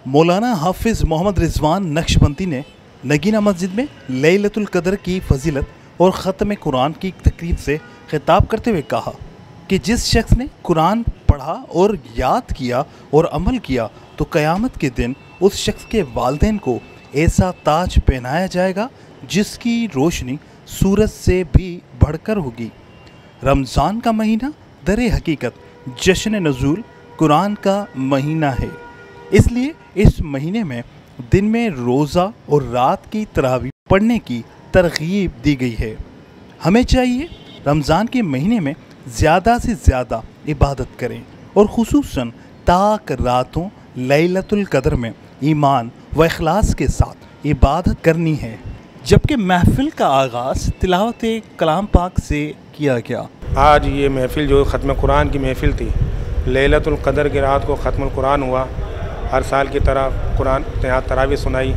मौलाना हाफिज़ मोहम्मद रिजवान नक्शबंदी ने नगीना मस्जिद में लैलतुल कदर की फजीलत और ख़त्म कुरान की तकरीब से खिताब करते हुए कहा कि जिस शख्स ने कुरान पढ़ा और याद किया और अमल किया तो क़यामत के दिन उस शख्स के वालिदैन को ऐसा ताज पहनाया जाएगा जिसकी रोशनी सूरज से भी बढ़कर होगी। रमज़ान का महीना दर हकीकत जश्न नज़ूल कुरान का महीना है, इसलिए इस महीने में दिन में रोज़ा और रात की तरावी पढ़ने की तरगीब दी गई है। हमें चाहिए रमज़ान के महीने में ज़्यादा से ज़्यादा इबादत करें और खुसूसन ताक रातों लैलतुल कदर में ईमान व इखलास के साथ इबादत करनी है। जबकि महफिल का आगाज़ तिलावत कलाम पाक से किया गया। आज ये महफिल जो ख़त्म कुरान की महफिल थी, लैलतुल कदर की रात को ख़त्म कुरान हुआ। हर साल की तरह कुरान यहाँ तरावी सुनाई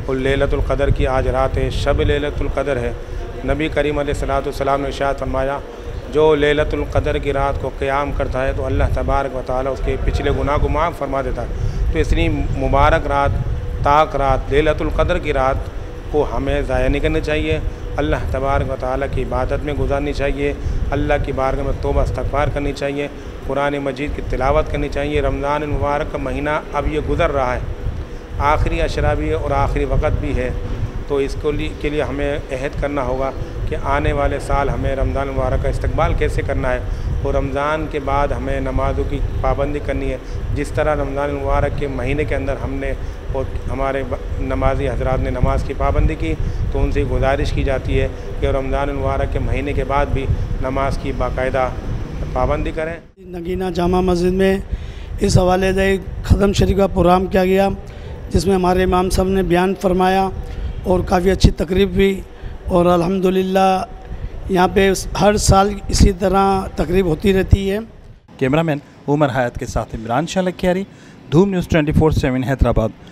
और लैलतुल कदर की आज रात है, शब लैलतुल कदर है। नबी करीम अलैहिस्सलातु वस्सलाम ने इरशाद फरमाया, जो लैलतुल कदर की रात को क़याम करता है तो अल्लाह तबारक व तआला उसके पिछले गुनाह को माफ़ फरमा देता है। तो इतनी मुबारक रात, ताक रात, लैलतुल कदर की रात को हमें ज़ाया नहीं करनी चाहिए। अल्लाह तबारक व तआला की इबादत में गुजारनी चाहिए, अल्लाह की बारगाह में तौबा इस्तग़फ़ार करनी चाहिए, कुरान मजीद की तिलावत करनी चाहिए। रमज़ान मुबारक का महीना अब ये गुज़र रहा है, आखिरी अशरा भी है और आखिरी वक़्त भी है। तो इसको के लिए हमें अहद करना होगा कि आने वाले साल हमें रमज़ान मुबारक का इस्तकबाल कैसे करना है और रमज़ान के बाद हमें नमाज़ों की पाबंदी करनी है। जिस तरह रमज़ान मुबारक के महीने के अंदर हमने और हमारे नमाजी हज़रात ने नमाज की पाबंदी की, तो उनसे गुजारिश की जाती है कि रमज़ान मुबारक के महीने के बाद भी नमाज की बाकायदा पाबंदी करें। नगीना जामा मस्जिद में इस हवाले से ख़त्म शरीफ का प्रोग्राम किया गया, जिसमें हमारे इमाम साहब ने बयान फरमाया और काफ़ी अच्छी तकरीब हुई और अल्हम्दुलिल्लाह यहाँ पे हर साल इसी तरह तकरीब होती रहती है। कैमरामैन उमर हयात के साथ इमरान शाह लखियारी, धूम न्यूज़ 24/7 हैदराबाद।